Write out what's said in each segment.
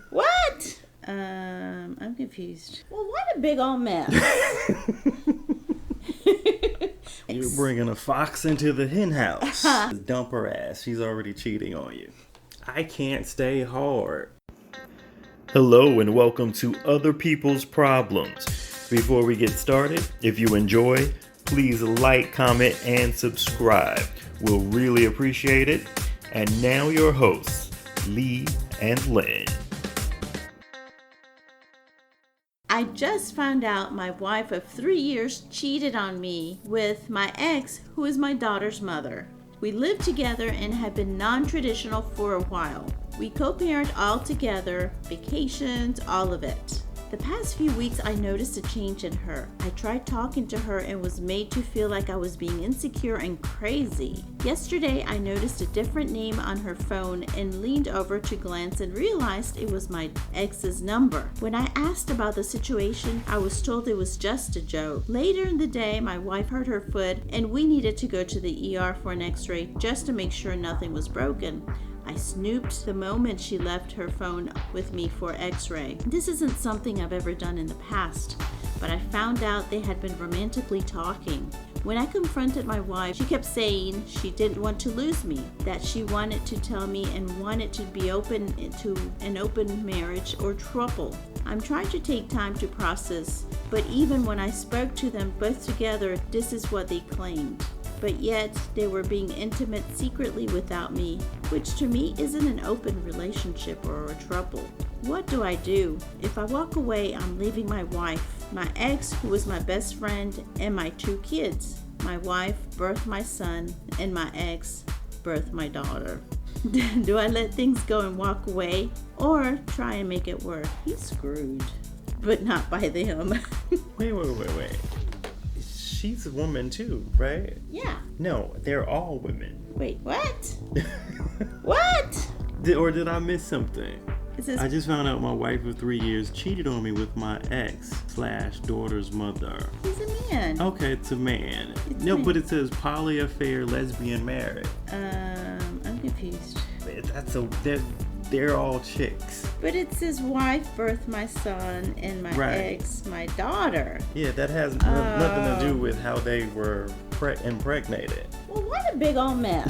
What? I'm confused. Well, what a big old mess. You're bringing a fox into the hen house. Dump her ass. She's already cheating on you. I can't stay hard. Hello and welcome to Other People's Problems. Before we get started, if you enjoy, please like, comment, and subscribe. We'll really appreciate it. And now your hosts, Lee and Lynn. I just found out my wife of 3 years cheated on me with my ex, who is my daughter's mother. We live together and have been non-traditional for a while. We co-parent all together, vacations, all of it. The past few weeks I noticed a change in her. I tried talking to her and was made to feel like I was being insecure and crazy. Yesterday I noticed a different name on her phone and leaned over to glance and realized it was my ex's number. When I asked about the situation, I was told it was just a joke. Later in the day, my wife hurt her foot and we needed to go to the ER for an x-ray just to make sure nothing was broken. I snooped the moment she left her phone with me for x-ray. This isn't something I've ever done in the past, but I found out they had been romantically talking. When I confronted my wife, she kept saying she didn't want to lose me, that she wanted to tell me and wanted to be open to an open marriage or throuple. I'm trying to take time to process, but even when I spoke to them both together, this is what they claimed. But yet, they were being intimate secretly without me, which to me isn't an open relationship or a throuple. What do I do? If I walk away, I'm leaving my wife, my ex, who was my best friend, and my 2 kids. My wife birthed my son, and my ex birthed my daughter. Do I let things go and walk away, or try and make it work? He's screwed, but not by them. Wait. She's a woman too, right? Yeah. No, they're all women. Wait, what? What? Did I miss something? This... I just found out my wife of 3 years cheated on me with my ex/daughter's mother. He's a man. Okay, it's a man. No, but it says poly affair, lesbian marriage. I'm confused. They're all chicks. But it says wife birthed my son and my ex my daughter. Yeah, that has nothing to do with how they were impregnated. Well, what a big old mess.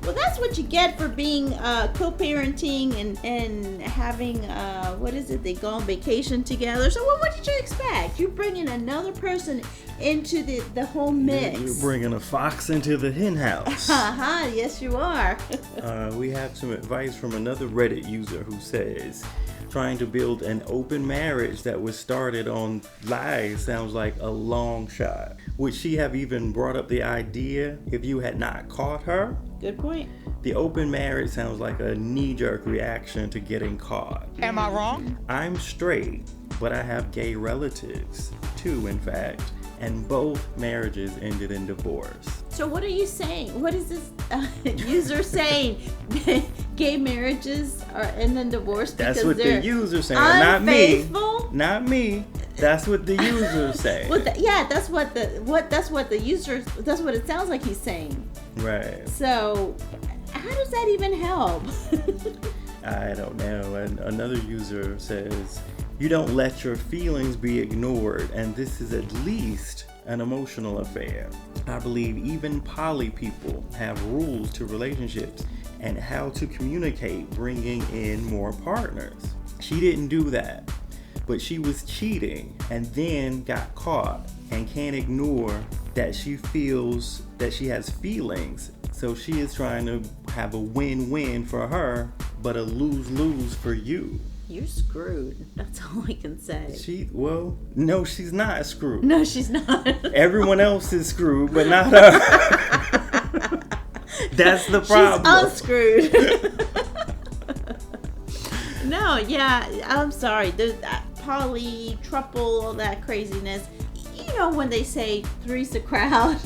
Well, that's what you get for being co-parenting and having, what is it, they go on vacation together. So what did you expect? You're bringing another person into the whole mix. You're bringing a fox into the hen house. Yes you are. We have some advice from another Reddit user who says, trying to build an open marriage that was started on lies sounds like a long shot. Would she have even brought up the idea if you had not caught her? Good point. The open marriage sounds like a knee-jerk reaction to getting caught. Am I wrong? I'm straight, but I have gay relatives, 2 in fact, and both marriages ended in divorce. So what are you saying? What is this user saying? Gay marriages are end in divorce because that's what they're the user saying, unfaithful? Not me. That's what the user saying. Well, that's what the user. That's what it sounds like he's saying. Right. So, how does that even help? I don't know. And another user says, you don't let your feelings be ignored, and this is at least an emotional affair. I believe even poly people have rules to relationships and how to communicate, bringing in more partners. She didn't do that, but she was cheating and then got caught and can't ignore that she feels that she has feelings. So she is trying to have a win-win for her, but a lose-lose for you. You're screwed. That's all I can say. No, she's not screwed. No, she's not. Everyone else is screwed, but not her. That's the problem. She's unscrewed. No, yeah, I'm sorry. There's poly, throuple, all that craziness. You know when they say three's a crowd?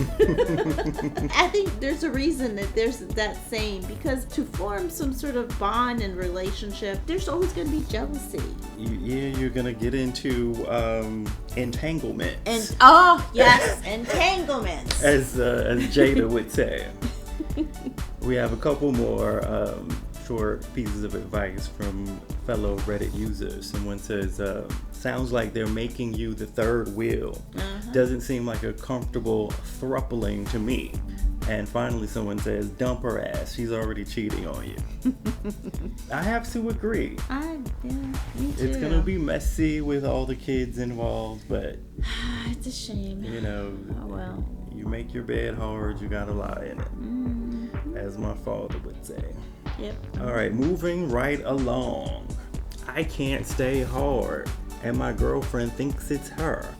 I think there's a reason that there's that saying, because to form some sort of bond and relationship, there's always going to be jealousy. You're going to get into entanglements. And entanglements. As Jada would say. We have a couple more short pieces of advice from fellow Reddit users. Someone says, sounds like they're making you the third wheel. Doesn't seem like a comfortable throupling to me. And finally, someone says, dump her ass. She's already cheating on you. I have to agree. Yeah, me too. It's going to be messy with all the kids involved, but... It's a shame. You know, oh well. You make your bed hard, you got to lie in it. As my father would say. Yep. All right, moving right along. I can't stay hard, and my girlfriend thinks it's her.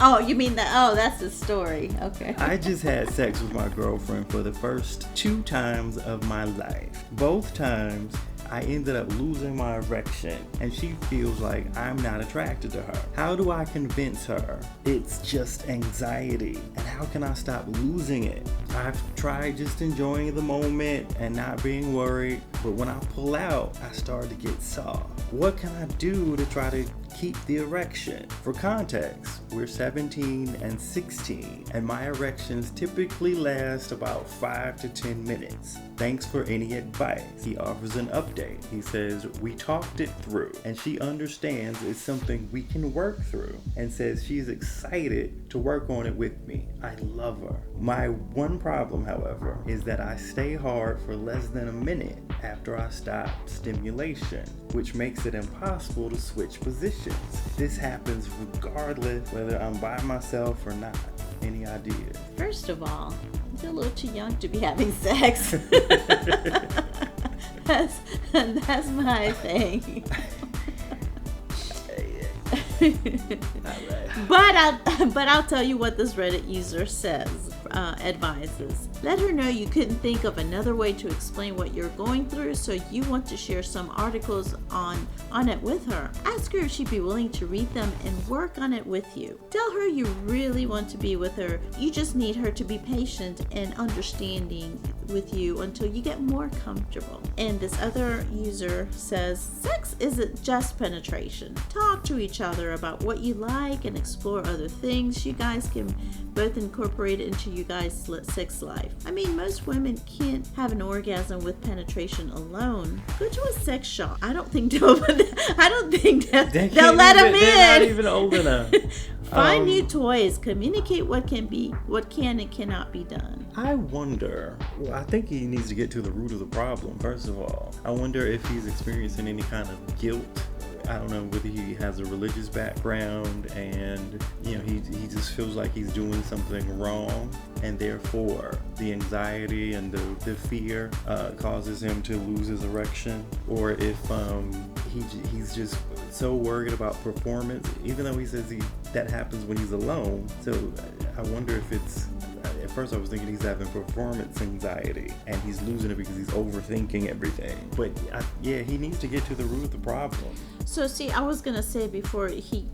Oh, you mean that? Oh, that's the story. Okay. I just had sex with my girlfriend for the first 2 times of my life. Both times, I ended up losing my erection, and she feels like I'm not attracted to her. How do I convince her it's just anxiety? And how can I stop losing it? I've tried just enjoying the moment and not being worried, but when I pull out, I start to get soft. What can I do to try to keep the erection? For context, we're 17 and 16, and my erections typically last about 5 to 10 minutes. Thanks for any advice. He offers an update. He says, we talked it through, and she understands it's something we can work through, and says she's excited to work on it with me. I love her. My one problem, however, is that I stay hard for less than a minute after I stop stimulation, which makes it impossible to switch positions. This happens regardless whether I'm by myself or not. Any ideas? First of all, you're a little too young to be having sex. that's my thing. But I'll tell you what this Reddit user says, advises. Let her know you couldn't think of another way to explain what you're going through, so you want to share some articles on it with her. Ask her if she'd be willing to read them and work on it with you. Tell her you really want to be with her. You just need her to be patient and understanding with you until you get more comfortable. And this other user says, sex isn't just penetration. Talk to each other about what you like and explore other things you guys can both incorporate into you guys' sex life. I mean, most women can't have an orgasm with penetration alone. Go to a sex shop. I don't think they'll let them in. They're not even old enough. Find new toys. Communicate what can and cannot be done. I wonder, I think he needs to get to the root of the problem, first of all. I wonder if he's experiencing any kind of guilt. I don't know whether he has a religious background and, he just feels like he's doing something wrong, and therefore the anxiety and the fear causes him to lose his erection, or if he's just so worried about performance, even though he says that happens when he's alone. So I wonder if it's, at first I was thinking he's having performance anxiety and he's losing it because he's overthinking everything. But he needs to get to the root of the problem. So see, I was gonna say before he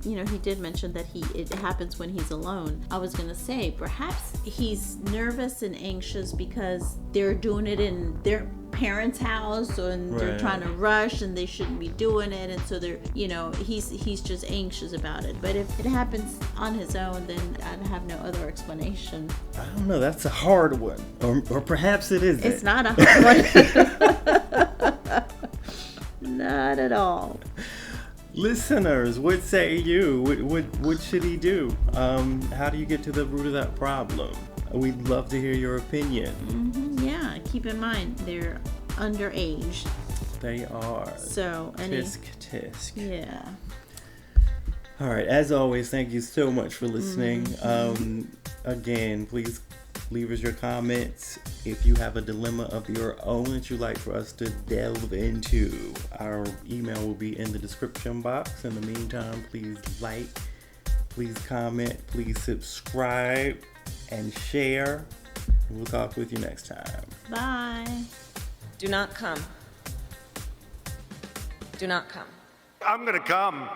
did mention that it happens when he's alone. I was gonna say perhaps he's nervous and anxious because they're doing it in their parents' house, and they're trying to rush and they shouldn't be doing it, and so they're he's just anxious about it. But if it happens on his own, then I'd have no other explanation. I don't know, that's a hard one, or perhaps it isn't. It's not a hard one. Not at all. Listeners, what say you? What should he do? How do you get to the root of that problem? We'd love to hear your opinion. Yeah, keep in mind they're underage. They are. So Tisk. Yeah. All right. As always, thank you so much for listening. Again, please leave us your comments. If you have a dilemma of your own that you'd like for us to delve into, our email will be in the description box. In the meantime, please like, please comment, please subscribe, and share. We'll talk with you next time. Bye. Do not come. Do not come. I'm gonna come.